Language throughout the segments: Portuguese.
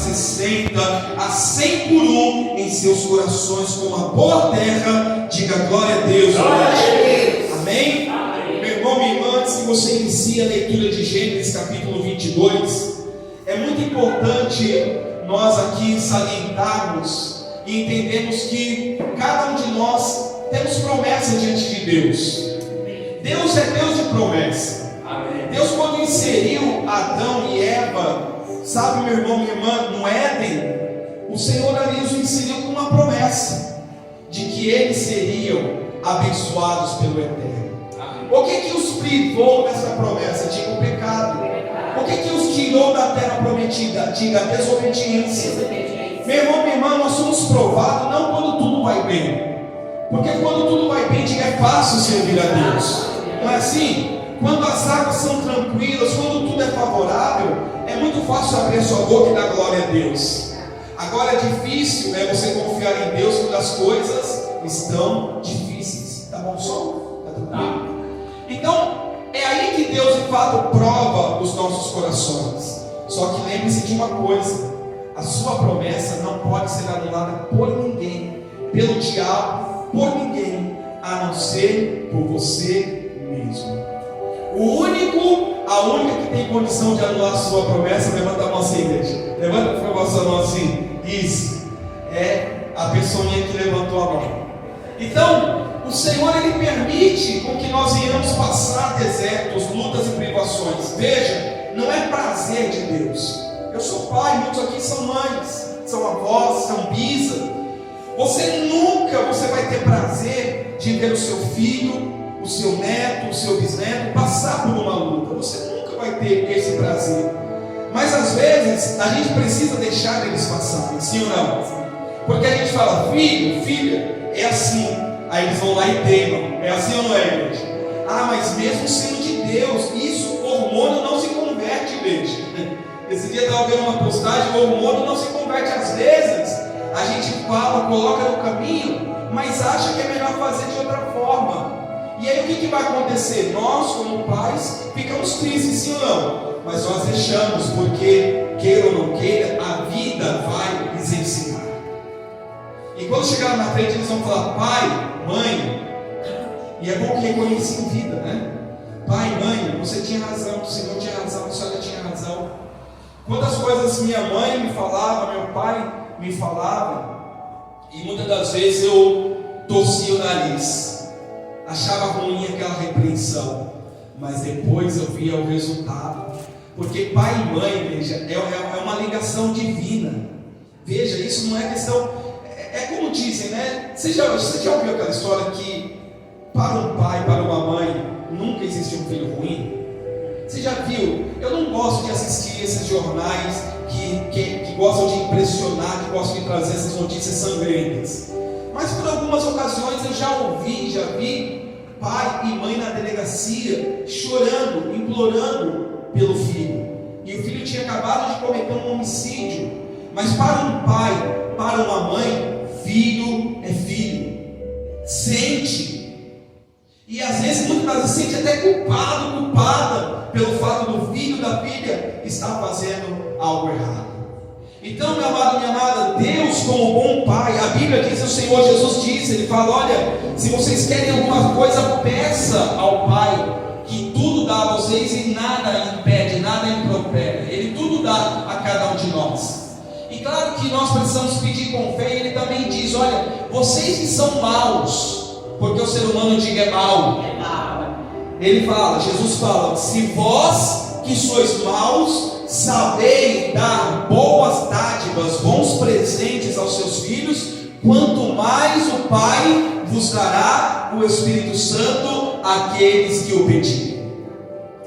60, a 100 por um em seus corações, como a boa terra. Diga glória a Deus. Amém? Meu irmão, minha irmã, antes que você inicie a leitura de Gênesis capítulo 22, é muito importante nós aqui salientarmos e entendermos que cada um de nós temos promessa diante de Deus. Deus é Deus de promessa. Amém. Deus, quando inseriu Adão e Eva, sabe, meu irmão, minha irmã, no Éden, o Senhor ali os inseriu com uma promessa de que eles seriam abençoados pelo Eterno. Amém. O que os privou dessa promessa? Diga o pecado. O que os tirou da terra prometida? Diga a desobediência. Meu irmão, minha irmã, nós somos provados não quando tudo vai bem, porque quando tudo vai bem, diga, é fácil servir a Deus. Não é assim? Quando as águas são tranquilas, quando tudo é favorável, é muito fácil abrir a sua boca e dar glória a Deus. Agora é difícil você confiar em Deus quando as coisas estão difíceis. Tá bom, som? Tá tranquilo? Então, é aí que Deus de fato prova os nossos corações. Só que lembre-se de uma coisa: a sua promessa não pode ser anulada por ninguém, pelo diabo, por ninguém, a não ser por você mesmo. A única que tem condição de anular a sua promessa, levanta a mão assim, igreja. Levanta por favor a sua mão assim. Isso. É a pessoinha que levantou a mão. Então, o Senhor, Ele permite com que nós venhamos passar desertos, lutas e privações. Veja, não é prazer de Deus. Eu sou pai, muitos aqui são mães, são avós, são bisas. Você nunca vai ter prazer de ver o seu filho, o seu neto, o seu bisneto passar por uma luta. Você nunca vai ter esse prazer. Mas às vezes a gente precisa deixar eles passarem, sim ou não? Porque a gente fala, filho, filha, é assim. Aí eles vão lá e teimam. É assim ou não é, igreja? Ah, mas mesmo sendo de Deus, isso, hormônio não se converte, igreja. Esse dia eu estava vendo uma postagem, o hormônio não se converte. Às vezes a gente fala, coloca no caminho, mas acha que é melhor fazer de outra forma. E aí o que vai acontecer? Nós, como pais, ficamos tristes, sim ou não? Mas nós deixamos, porque, queira ou não queira, a vida vai lhes ensinar. E quando chegar na frente, eles vão falar, pai, mãe, e é bom que reconheça em vida, né? Pai, mãe, você tinha razão, o Senhor tinha razão, a senhora tinha razão. Quantas coisas minha mãe me falava, meu pai me falava, e muitas das vezes eu torcia o nariz. Achava ruim aquela repreensão, mas depois eu via o resultado. Porque pai e mãe, igreja, é uma ligação divina. Veja, isso não é questão. É como dizem, né? Você já ouviu aquela história que para um pai, para uma mãe, nunca existe um filho ruim? Você já viu? Eu não gosto de assistir esses jornais que gostam de impressionar, que gostam de trazer essas notícias sangrentas. Mas por algumas ocasiões eu já vi pai e mãe na delegacia chorando, implorando pelo filho. E o filho tinha acabado de cometer um homicídio. Mas para um pai, para uma mãe, filho é filho. Sente. E às vezes, muitas vezes, sente até culpada pelo fato do filho, da filha, estar fazendo algo errado. Então, meu amado, minha amada, Deus como bom pai, a Bíblia diz, o Senhor Jesus disse, Ele fala, olha, se vocês querem alguma coisa, peça ao Pai, que tudo dá a vocês e nada impede, nada impropera. Ele tudo dá a cada um de nós. E claro que nós precisamos pedir com fé, e Ele também diz, olha, vocês que são maus, porque o ser humano diga é mau. Ele fala, Jesus fala, se vós que sois maus, sabeis dar boas dádivas, bons presentes aos seus filhos, quanto mais o Pai vos dará o Espírito Santo àqueles que o pedirem.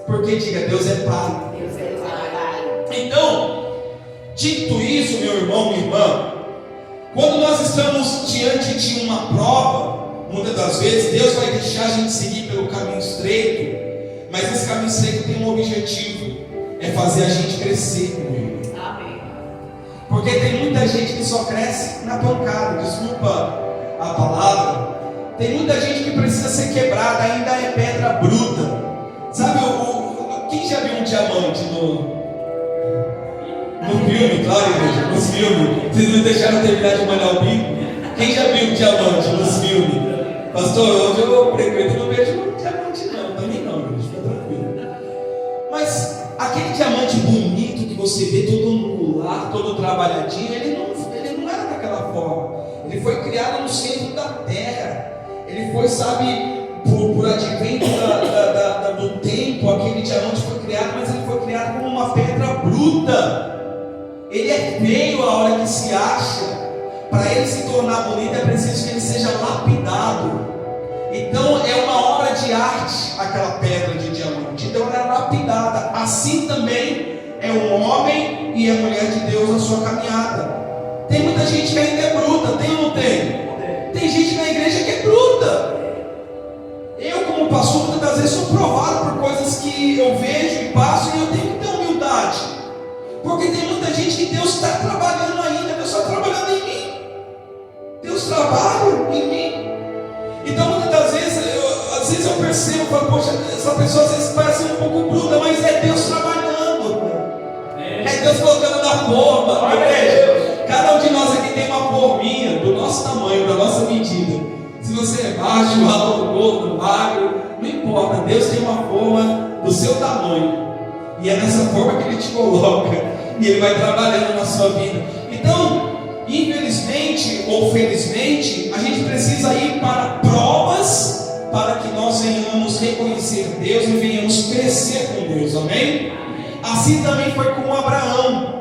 Porque diga, Deus é Pai. Deus é Pai. Então, dito isso, meu irmão, minha irmã, quando nós estamos diante de uma prova, muitas das vezes Deus vai deixar a gente seguir pelo caminho estreito, mas esse caminho estreito tem um objetivo, é fazer a gente crescer com Ele. Amém. Porque tem muita gente que só cresce na pancada, desculpa a palavra. Tem muita gente que precisa ser quebrada, ainda é pedra bruta. Sabe, quem já viu um diamante no... No filme, claro, igreja, nos filmes. Vocês não deixaram terminar de molhar o bico? Quem já viu o diamante nos filmes? Pastor, onde eu frequento não vejo diamante não, também não, igreja, fica tranquilo. Mas aquele diamante bonito que você vê todo angular, todo trabalhadinho, ele não era daquela forma. Ele foi criado no centro da terra. Ele foi, sabe, por advento do tempo, aquele diamante foi criado, mas ele foi criado como uma pedra bruta. Ele é feio a hora que se acha. Para ele se tornar bonito é preciso que ele seja lapidado. Então é uma obra de arte aquela pedra de diamante. Então ela é lapidada. Assim também é o homem e a mulher de Deus na sua caminhada. Tem muita gente que ainda é bruta, tem ou não tem? Tem gente na igreja que é bruta. Eu, como pastor, muitas vezes sou provado por coisas que eu vejo e passo, e eu tenho que ter humildade. Porque tem muita gente que Deus está trabalhando ainda, Deus está trabalhando em mim. Deus trabalha em mim. Então, muitas das vezes, eu percebo, falo, poxa, essa pessoa às vezes parece um pouco bruta, mas é Deus trabalhando. É Deus colocando na forma. Igreja, cada um de nós aqui tem uma forminha do nosso tamanho, da nossa medida. Se você é baixo, alto, gordo, magro, não importa. Deus tem uma forma do seu tamanho. E é nessa forma que Ele te coloca. E Ele vai trabalhando na sua vida. Então, infelizmente ou felizmente, a gente precisa ir para provas para que nós venhamos reconhecer Deus e venhamos crescer com Deus, amém? Assim também foi com Abraão.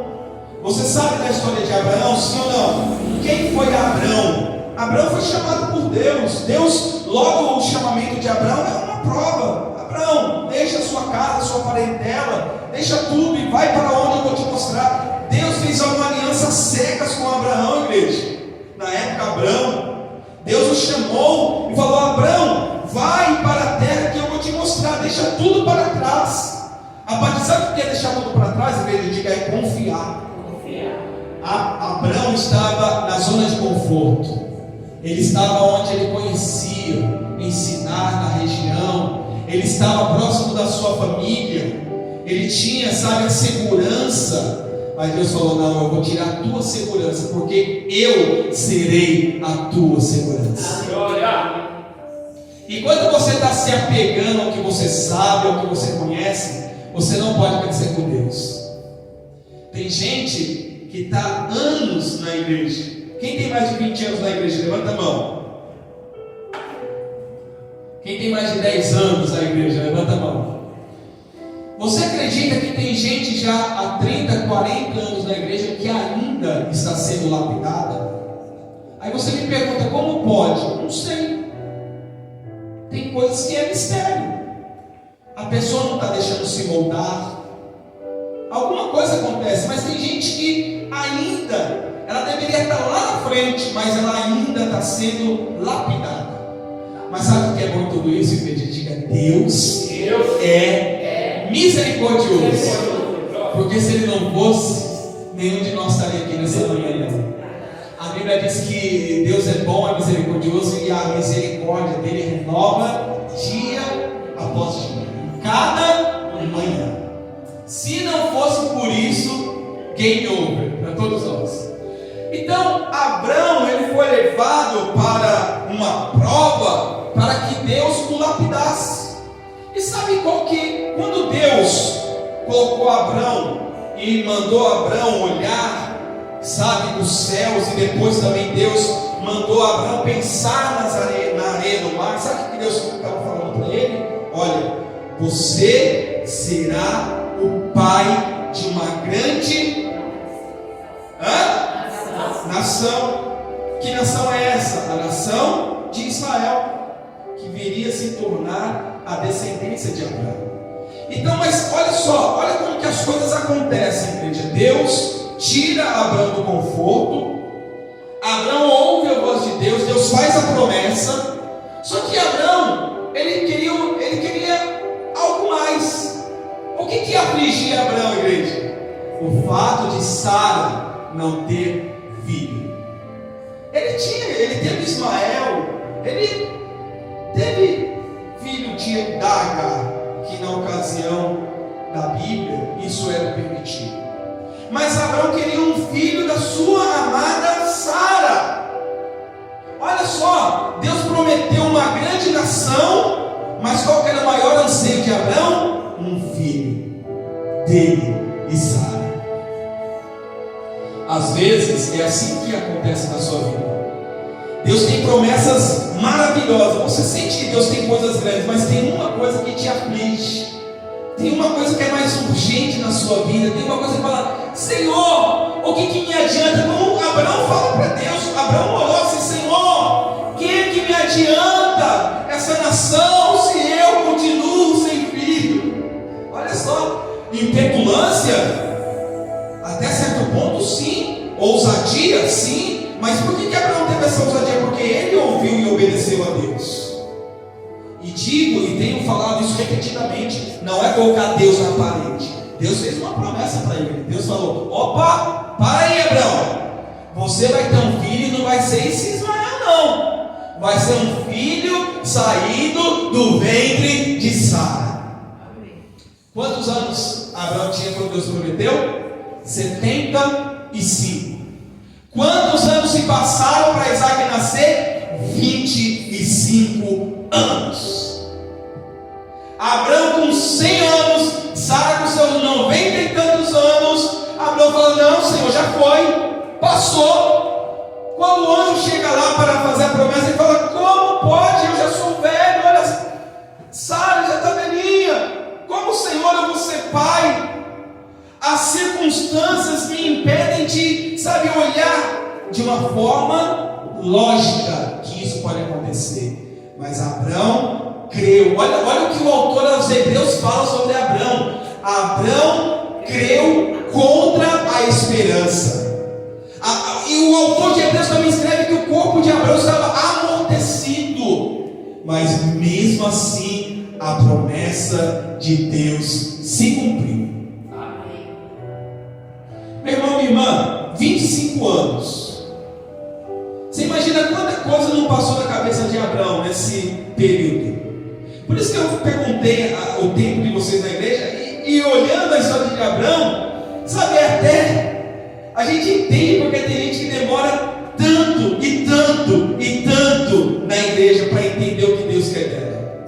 Você sabe da história de Abraão, sim ou não? Quem foi Abraão? Abraão foi chamado por Deus. Deus, logo o chamamento de Abraão é uma prova. Abraão, deixa a sua casa, a sua parentela, deixa tudo e vai para onde eu vou te mostrar. Deus fez uma aliança cegas com Abraão, igreja. Na época, Abraão, Deus o chamou e falou: Abraão, vai para a terra que eu vou te mostrar, deixa tudo para trás. Sabe o que é deixar tudo para trás? Igreja, diga, é confiar. Abraão estava na zona de conforto. Ele estava onde ele conhecia, ensinar na região. Ele estava próximo da sua família. Ele tinha, sabe, a segurança. Mas Deus falou: não, eu vou tirar a tua segurança, porque eu serei a tua segurança. E quando você está se apegando ao que você sabe, ao que você conhece, você não pode crescer com Deus. Tem gente que está anos na igreja. Quem tem mais de 20 anos na igreja? Levanta a mão. Quem tem mais de 10 anos na igreja? Levanta a mão. Você acredita que tem gente já há 30, 40 anos na igreja que ainda está sendo lapidada? Aí você me pergunta: como pode? Não sei. Tem coisas que é mistério. A pessoa não está deixando se moldar. Alguma coisa acontece, mas tem gente que ainda, ela deveria estar lá na frente, mas ela ainda está sendo lapidada. Mas sabe o que é bom em tudo isso, igreja? Diga: Deus é misericordioso. Porque se Ele não fosse, nenhum de nós estaria aqui nessa manhã. A Bíblia diz que Deus é bom, é misericordioso, e a misericórdia dele renova dia após dia, cada manhã. Se não fosse por isso, game over para todos nós. Então, Abraão, ele foi levado para uma prova para que Deus o lapidasse. E sabe qual que? Quando Deus colocou Abraão e mandou Abraão olhar, sabe, nos céus, e depois também Deus mandou Abraão pensar na areia do mar. Sabe o que Deus estava falando para ele? Olha, você será o pai de uma grande nação. Que nação é essa? A nação de Israel, que viria se tornar a descendência de Abraão. Então, mas olha só, olha como que as coisas acontecem, igreja. Deus tira Abraão do conforto. Abraão ouve a voz de Deus. Deus faz a promessa. Só que Abraão, ele queria algo mais. O que afligia Abraão, igreja? O fato de Sara não ter filho. Ele teve Ismael, ele teve filho de Agar, que na ocasião da Bíblia isso era permitido. mas Abraão queria um filho da sua amada Sara. Olha só, Deus prometeu uma grande nação, mas qual que era o maior anseio de Abraão? Um filho dele e Sara. Às vezes é assim que acontece na sua vida. Deus tem promessas maravilhosas, você sente que Deus tem coisas grandes, mas tem uma coisa que te aflige, tem uma coisa que é mais urgente na sua vida, tem uma coisa que fala: Senhor, o que me adianta? Como Abraão fala para Deus, Abraão orou assim: Senhor, o que me adianta essa nação se eu continuo sem filho? Olha só, em petulância, até certo ponto sim, ousadia sim, mas por que Abraão teve essa ousadia? Porque ele ouviu e obedeceu a Deus. E digo, e tenho falado isso repetidamente, não é colocar Deus na parede. Deus fez uma promessa para ele. Deus falou: opa, para aí, Abraão, você vai ter um filho e não vai ser esse Ismael não, vai ser um filho saído do ventre de Sara. Quantos anos Abraão tinha quando Deus prometeu? 75. Quantos anos se passaram para Isaac nascer? 25 anos. Abraão com 100 anos, Sara com seus 90 e tantos anos. Abraão fala: não, Senhor, já foi, passou. Quando o anjo chega lá para fazer a promessa, ele fala: como pode? Eu já sou velho, olha, Sara já está velhinha. Como, Senhor, eu vou ser pai? As circunstâncias me impedem de, olhar de uma forma lógica que isso pode acontecer. Mas Abraão creu. Olha o que o autor aos Hebreus fala sobre Abraão. Abraão creu contra a esperança. E o autor de Hebreus também escreve que o corpo de Abraão estava amortecido, mas mesmo assim a promessa de Deus se cumpriu. Meu irmão, minha irmã, 25 anos. Você imagina quanta coisa não passou na cabeça de Abraão nesse período? Por isso que eu perguntei o tempo de vocês na igreja, e olhando a história de Abraão, até a gente entende porque tem gente que demora tanto e tanto e tanto na igreja para entender o que Deus quer dela.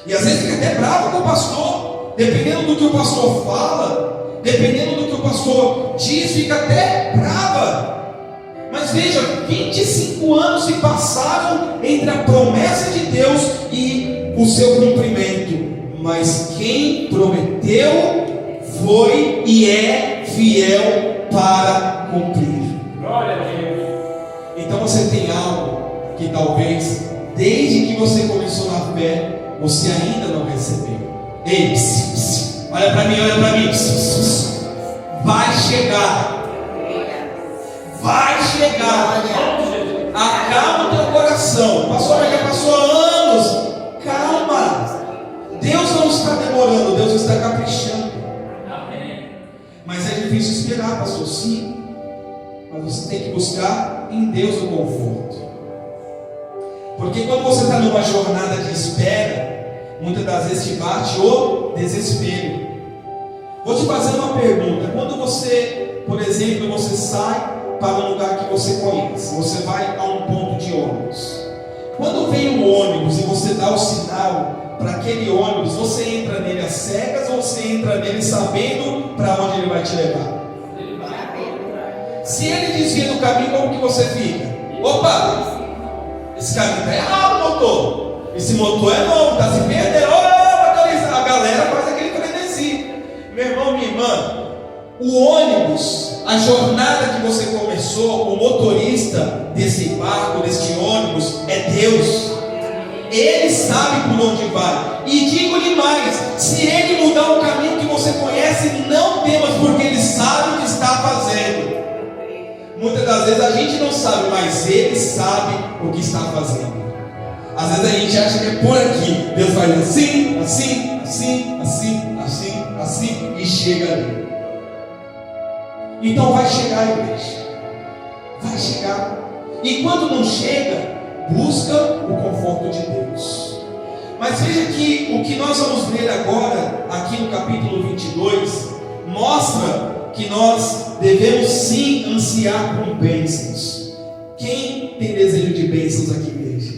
E às vezes fica até bravo com o pastor, dependendo do que o pastor fala. Dependendo do que o pastor diz, fica até brava. Mas veja, 25 anos se passaram entre a promessa de Deus e o seu cumprimento. Mas quem prometeu foi e é fiel para cumprir. Glória a Deus. Então você tem algo que talvez, desde que você começou na fé, você ainda não recebeu. Ei, olha para mim, olha para mim. Vai chegar. Vai chegar. Acalma o teu coração. Pastor, já passou anos. Calma. Deus não está demorando, Deus está caprichando. Mas é difícil esperar, pastor, sim. Mas você tem que buscar em Deus o conforto. Porque quando você está numa jornada de espera, muitas das vezes te bate o desespero. Vou te fazer uma pergunta. Quando você, por exemplo, você sai para um lugar que você conhece, você vai a um ponto de ônibus. Quando vem o ônibus e você dá o sinal para aquele ônibus, você entra nele às cegas ou você entra nele sabendo para onde ele vai te levar? Se ele desvia do caminho, como que você fica? Opa! Esse caminho está errado, motor. Esse motor é novo, está se perdendo. A galera faz aquele frenesi. Meu irmão, minha irmã, o ônibus, a jornada que você começou, o motorista desse barco, deste ônibus, é Deus. Ele sabe por onde vai. E digo-lhe mais: se ele mudar o caminho que você conhece, não temas, porque ele sabe o que está fazendo. Muitas das vezes a gente não sabe, mas ele sabe o que está fazendo. Às vezes a gente acha que é por aqui. Deus vai assim, assim, assim, assim, assim, assim, e chega ali. Então vai chegar, igreja. Vai chegar. E quando não chega, busca o conforto de Deus. Mas veja que o que nós vamos ler agora, aqui no capítulo 22, mostra que nós devemos sim ansiar por bênçãos. Quem tem desejo de bênçãos aqui, igreja?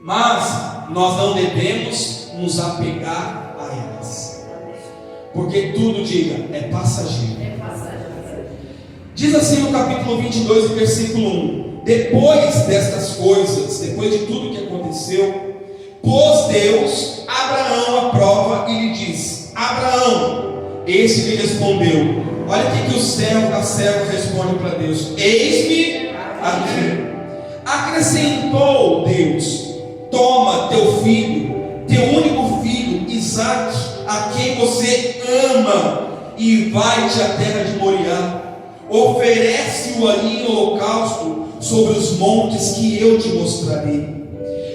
Mas nós não devemos nos apegar a elas, porque tudo, diga, é passageiro. Diz assim no capítulo 22, versículo 1: depois destas coisas, depois de tudo que aconteceu, pôs Deus Abraão à prova e lhe disse: Abraão. Este lhe respondeu. Olha o que a serva responde para Deus: eis-me aqui. Acrescentou Deus: toma teu filho, teu único filho, Isaque, a quem você ama, e vai-te à terra de Moriá. Oferece-o ali em holocausto sobre os montes que eu te mostrarei.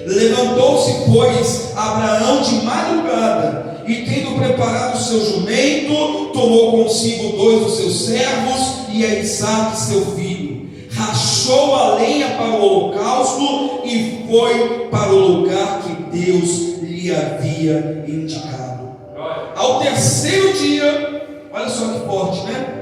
Levantou-se, pois, Abraão de madrugada, e tendo preparado o seu jumento, tomou consigo 2 dos seus servos e a Isaque seu filho. Rachou a lenha para o holocausto e foi para o lugar que Deus lhe havia indicado. Ao terceiro dia, olha só que forte, né?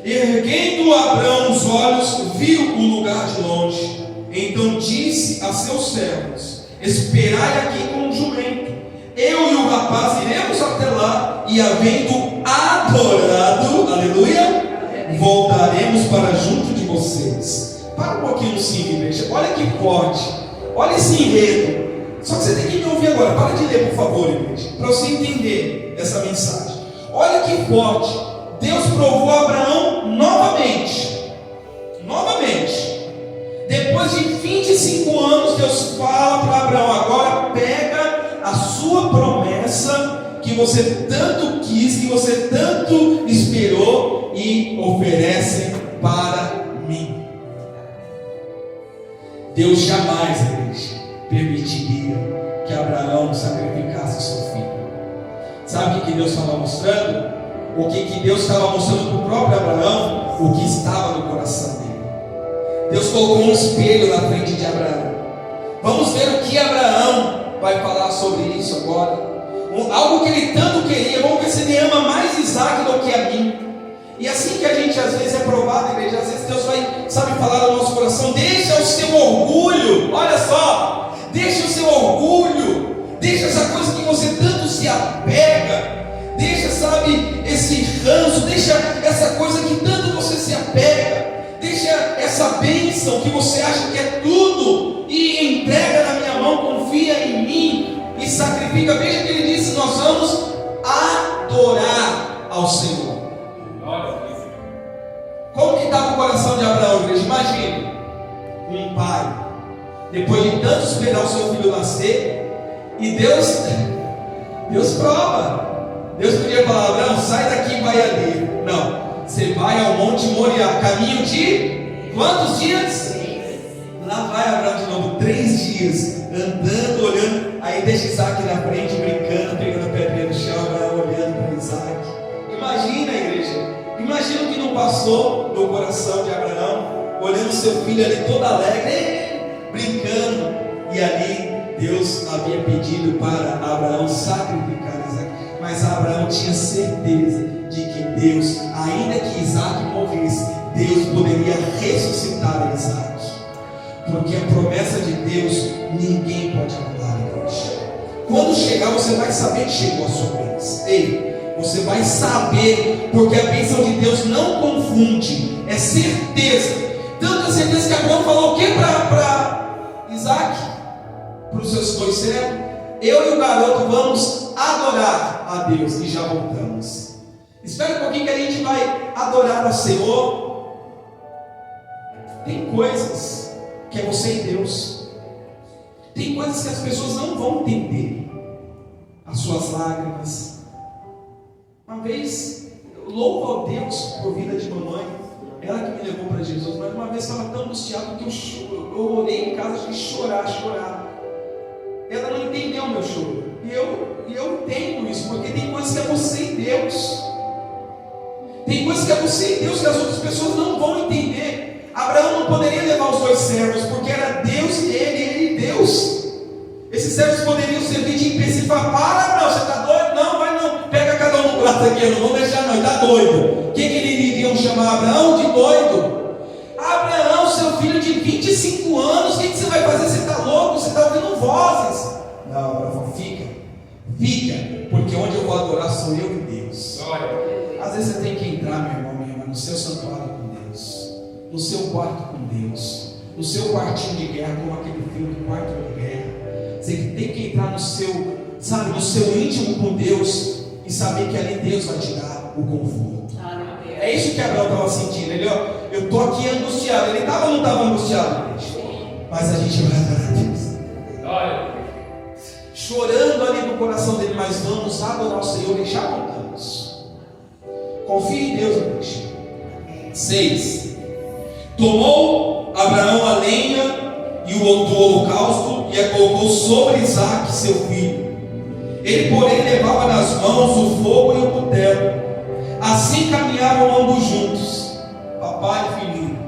Erguendo Abraão os olhos, viu o lugar de longe. Então disse a seus servos: esperai aqui com o jumento, eu e o rapaz iremos até lá, e havendo adorado, aleluia, voltaremos para junto de vocês. Para um pouquinho sim, igreja, olha que forte, olha esse enredo. Só que você tem que me ouvir agora, para de ler por favor, igreja, para você entender essa mensagem. Olha que forte. Deus provou Abraão novamente. Depois de 25 anos, Deus fala para Abraão: agora pega a sua promessa que você tanto quis, que você tanto esperou, e oferece para mim. Deus jamais, igreja, permitiria que Abraão sacrificasse o seu filho. Sabe o que Deus estava mostrando? O que Deus estava mostrando para o próprio Abraão? O que estava no coração dele. Deus colocou um espelho na frente de Abraão. Vamos ver o que Abraão vai falar sobre isso agora. Algo que ele tanto queria. Vamos ver se ele ama mais Isaque do que a mim. E assim que a gente às vezes é provado, igreja, às vezes Deus vai, sabe, falar no nosso coração: deixa o seu orgulho, olha só, deixa o seu orgulho, deixa essa coisa que você tanto se apega. Deixa, sabe, esse ranço, deixa essa coisa que tanto você se apega, deixa essa bênção que você acha que é tudo, e entrega na minha mão, confia em mim e sacrifica. Veja que ele disse: nós vamos adorar ao Senhor. Como que estava o coração de Abraão, igreja? Imagine um pai, depois de tanto esperar o seu filho nascer, e Deus prova. Deus podia falar: Abraão, sai daqui e vai ali. Não, você vai ao Monte Moriá, caminho de quantos dias? Lá vai Abraão de novo, 3 dias, andando, olhando. Aí deixa Isaque na frente, brincando, pegando pedrinha no chão, Abraão olhando para Isaque. Imagina, igreja, imagina o que não passou no coração de Abraão, olhando seu filho ali todo alegre, brincando. E ali Deus havia pedido para Abraão sacrificar Isaque. Mas Abraão tinha certeza de que Deus, ainda que Isaque morresse, Deus poderia ressuscitar Isaque. Porque a promessa de Deus ninguém pode anular, igreja. Quando chegar, você vai saber que chegou a sua bênção. Ei, você vai saber, porque a bênção de Deus não confunde, é certeza. Tanto a certeza que Abraão falou o que para Isaque? Para os seus 2 servos: eu e o garoto vamos adorar a Deus, e já voltamos. Espera um pouquinho que a gente vai adorar ao Senhor. Tem coisas que é você e Deus. Tem coisas que as pessoas não vão entender. As suas lágrimas. Uma vez, eu louvo a Deus por vida de mamãe, ela que me levou para Jesus. Mas uma vez eu estava tão angustiado que eu orei em casa de chorar. Ela não entendeu o meu choro. E eu entendo isso, porque tem coisas que é você e Deus. Tem coisas que é você e Deus que as outras pessoas não vão entender. Abraão não poderia levar os 2 servos, porque era Deus e ele e Deus. Esses servos poderiam servir de empecilho. Para, Abraão, você está doido? Não, vai não. Pega cada um do lado nós aqui, eu não vou deixar não, ele está doido. O que eles iriam chamar Abraão de doido? Abraão, seu filho de 25 anos, o que você vai fazer? Você está louco, você está ouvindo vozes. Não, Abraão, fica, porque onde eu vou adorar sou eu e Deus. Às vezes você tem que entrar, meu irmão, minha irmã, no seu santuário com Deus, no seu quarto com Deus, no seu quartinho de guerra, como aquele filme Quarto de Guerra. Você tem que entrar no seu, sabe, no seu íntimo com Deus e saber que ali Deus vai te dar o conforto. É isso que Abraão estava sentindo. Ele, ó, eu estou aqui angustiado. Ele estava ou não estava angustiado? Mas a gente vai adorar a Deus. Chorando ali no coração dele, mas vamos adorar o Senhor e já voltamos. Confie em Deus, gente. 6. Tomou Abraão a lenha e o holocausto e a colocou sobre Isaque, seu filho. Ele, porém, levava nas mãos o fogo e o cutelo. Assim caminhavam ambos juntos, papai e filhinho.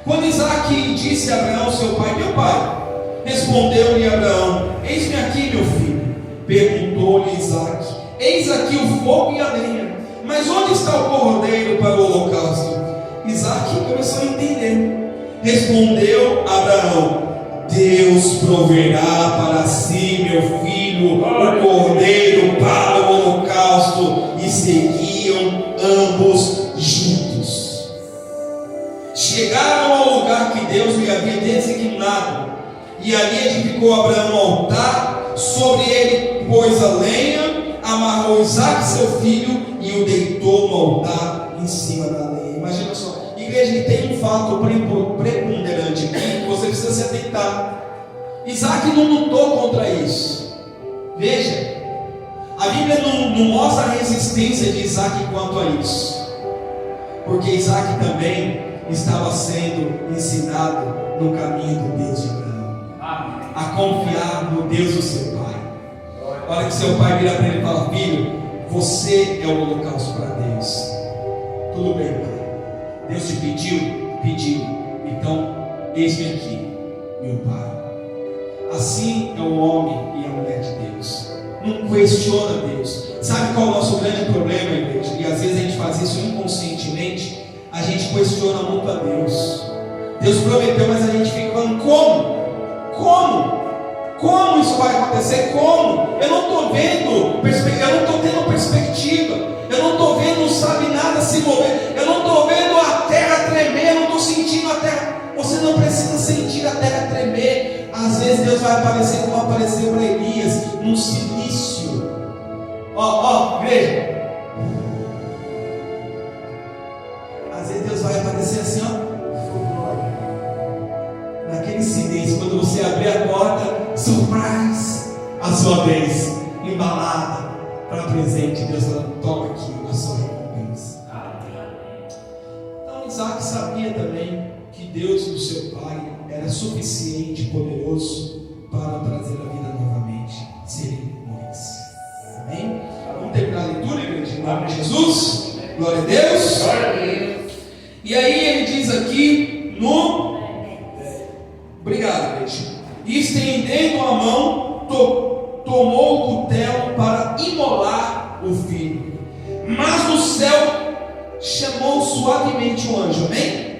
Quando Isaque disse a Abraão, seu pai: meu pai, respondeu-lhe Abraão: eis-me aqui, meu filho. Perguntou-lhe Isaque: eis aqui o fogo e a lenha, mas onde está o cordeiro para o holocausto? Isaque começou a entender. Respondeu Abraão: Deus proverá para si, meu filho, o cordeiro para o holocausto. E seguiam ambos juntos. Chegaram ao lugar que Deus lhe havia designado, e ali edificou Abraão um altar. Sobre ele pôs a lenha, amarrou Isaque, seu filho, e o deitou no altar em cima da lenha. Imagina só, igreja, tem um fato preponderante aqui que você precisa se atentar. Isaque não lutou contra isso. Veja, a Bíblia não mostra a resistência de Isaque quanto a isso, porque Isaque também estava sendo ensinado no caminho do Deus de Abraão, a confiar no Deus do seu pai. A hora que seu pai vira para ele e fala: filho, você é o holocausto para Deus. Tudo bem, pai. Deus te pediu? Pediu. Então, eis-me aqui, meu pai. Assim é o homem e a mulher de Deus. Não questiona Deus. Sabe qual é o nosso grande problema, igreja? E às vezes a gente faz isso inconscientemente. A gente questiona muito a Deus. Deus prometeu, mas a gente fica falando: como? Como isso vai acontecer? Como? Eu não estou vendo, eu não estou tendo perspectiva. Eu não estou vendo, sabe, nada se mover. Eu não estou vendo a terra tremer. Eu não estou sentindo a terra. Você não precisa sentir a terra tremer. Às vezes Deus vai aparecer como apareceu para Elias, num silício. Ó, igreja. Às vezes Deus vai aparecer assim, ó. Naquele silêncio, quando você abrir a porta, surprise, a sua vez, embalada para presente. Deus fala: toma aqui a sua recompensa. Então Isaque sabia também que Deus, o seu pai, era suficiente e poderoso para trazer a vida novamente, se ele morresse. Amém? Vamos terminar a leitura, igreja, em nome de Jesus. Glória a Deus. E aí ele diz aqui no... Obrigado, igreja. E estendendo a mão, tomou o cutelo para imolar o filho. Mas do céu chamou suavemente o anjo. Amém?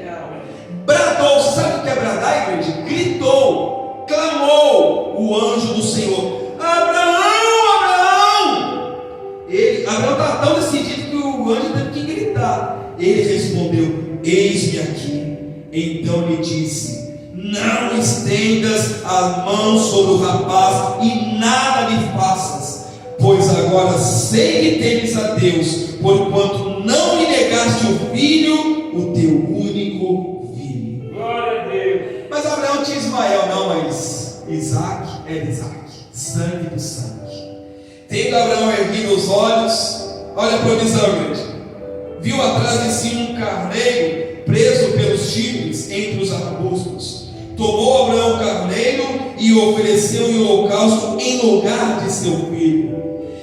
Bradou. Sabe o que é bradar, igreja? Gritou, clamou o anjo do Senhor: Abraão, Abraão! Abraão estava tão decidido que o anjo teve que gritar. Ele respondeu: eis-me aqui. Então lhe disse: não estendas as mãos sobre o rapaz e nada lhe faças, pois agora sei que temes a Deus, porquanto não me negaste o filho, o teu único filho. Glória a Deus. Mas Abraão tinha Ismael, não, mas Isaque era Isaque, sangue do sangue. Tendo Abraão erguido os olhos, olha a provisão, igreja, viu atrás de si um carneiro preso pelos chifres entre os arbustos. Tomou Abraão o carneiro e o ofereceu em holocausto em lugar de seu filho.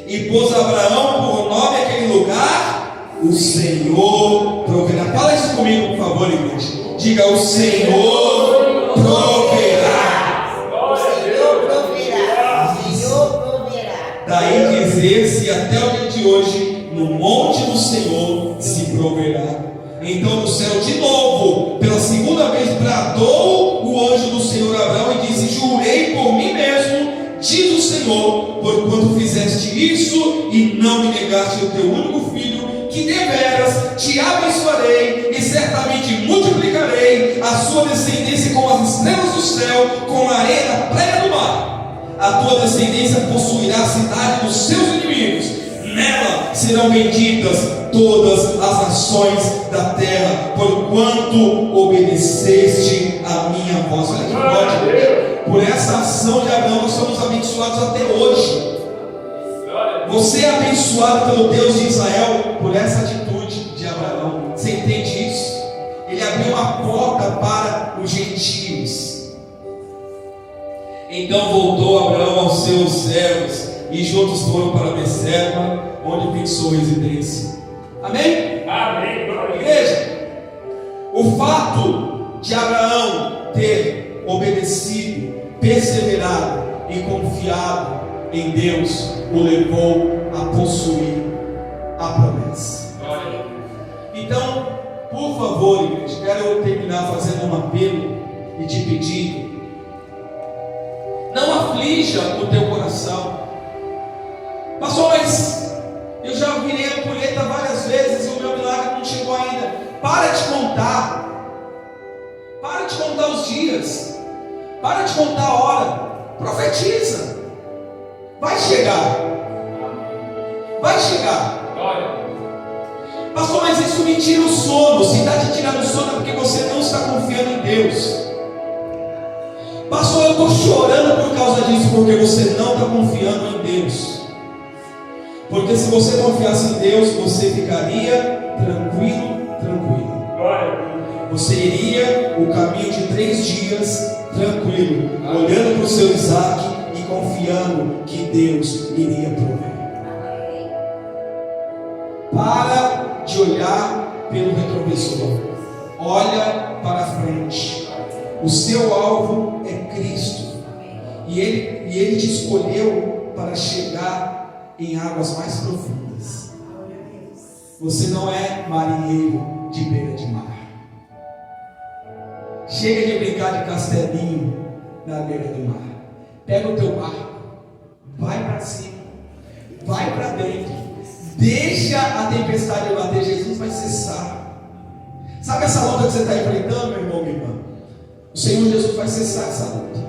E pôs Abraão por nome aquele lugar: o Senhor proverá. Fala isso comigo, por favor, igreja. Diga: o Senhor proverá. O Senhor proverá. O Senhor proverá. Daí dizer-se até o dia de hoje: no monte do Senhor se proverá. Então do céu de novo, pela segunda vez, bradou o anjo do Senhor a Abraão e disse: jurei por mim mesmo, diz o Senhor, porquanto fizeste isso e não me negaste o teu único filho, que deveras te abençoarei e certamente multiplicarei a sua descendência como as estrelas do céu, como a areia da praia do mar. A tua descendência possuirá a cidade dos seus inimigos, nela serão benditas todas as nações da terra, porquanto obedeceste a minha voz. Olha que pode, por essa ação de Abraão nós somos abençoados até hoje. Você é abençoado pelo Deus de Israel por essa atitude de Abraão. Você entende isso? Ele abriu uma porta para os gentios. Então voltou Abraão aos seus servos e juntos foram para Beceba, onde fixou residência. Amém? Amém. Igreja, o fato de Abraão ter obedecido, perseverado e confiado em Deus o levou a possuir a promessa. Então, por favor, igreja, quero terminar fazendo um apelo e te pedindo: não aflija o teu coração. Pastor, mas eu já virei a ampulheta várias vezes e o meu milagre não chegou ainda. Para de contar. Para de contar os dias. Para de contar a hora. Profetiza. Vai chegar. Vai chegar. Pastor, mas isso me tira o sono. Se está te tirando o sono é porque você não está confiando em Deus. Pastor, eu estou chorando por causa disso, porque você não está confiando em Deus. Porque se você confiasse em Deus, você ficaria tranquilo. Você iria o caminho de 3 dias tranquilo, olhando para o seu Isaac e confiando que Deus iria prover. Para de olhar pelo retrovisor. Olha para frente. O seu alvo é Cristo. E Ele te escolheu para chegar em águas mais profundas. Você não é marinheiro de beira de mar. Chega de brincar de castelinho na beira do mar. Pega o teu barco, vai para cima, vai para dentro, deixa a tempestade bater. Jesus vai cessar. Sabe essa luta que você está enfrentando, meu irmão, minha irmã? O Senhor Jesus vai cessar essa luta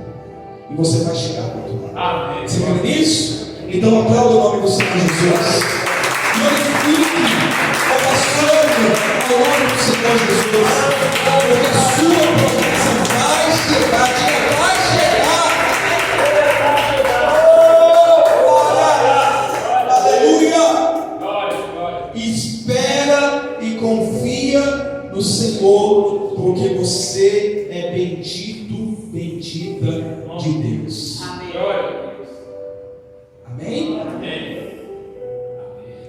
e você vai chegar ao outro lado. Amém. Você crê nisso? Então aplauda o nome do Senhor Jesus. Glorifique, oracione ao nome do Senhor Jesus, porque a sua promessa vai chegar. Diga, vai chegar. Aleluia. Espera e confia no Senhor, porque você é bendito, bendita de Deus. Amém? Amém?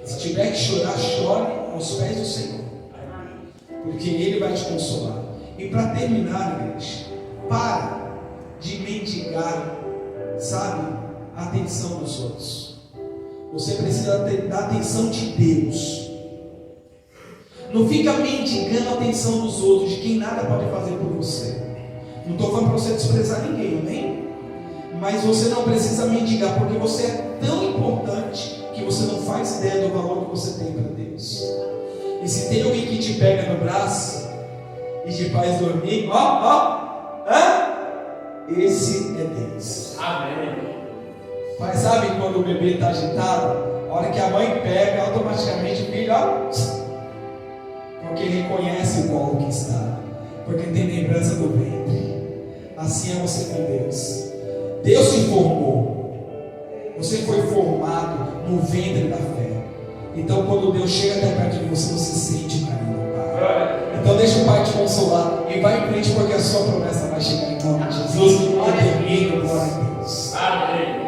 Se tiver que chorar, chore aos pés do Senhor, porque Ele vai te consolar. E para terminar, igreja, para de mendigar, sabe, a atenção dos outros. Você precisa da atenção de Deus. Não fica mendigando a atenção dos outros, de quem nada pode fazer por você. Não estou falando para você desprezar ninguém, amém? Mas você não precisa mendigar, porque você é tão importante que você não faz ideia do valor que você tem para Deus. E se tem alguém que te pega no braço e te faz dormir, esse é Deus. Amém. Mas sabe quando o bebê está agitado? A hora que a mãe pega, automaticamente o filho, porque reconhece o colo que está, porque tem lembrança do ventre. Assim é você com Deus. Deus te formou. Você foi formado no ventre da fé. Então quando Deus chega até perto de você, você sente o carinho do Pai. Então deixa o Pai te consolar e vai em frente, porque a sua promessa vai chegar em nome de Jesus. Eu termino, glória a Deus. Amém.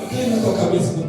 Inclina a tua cabeça no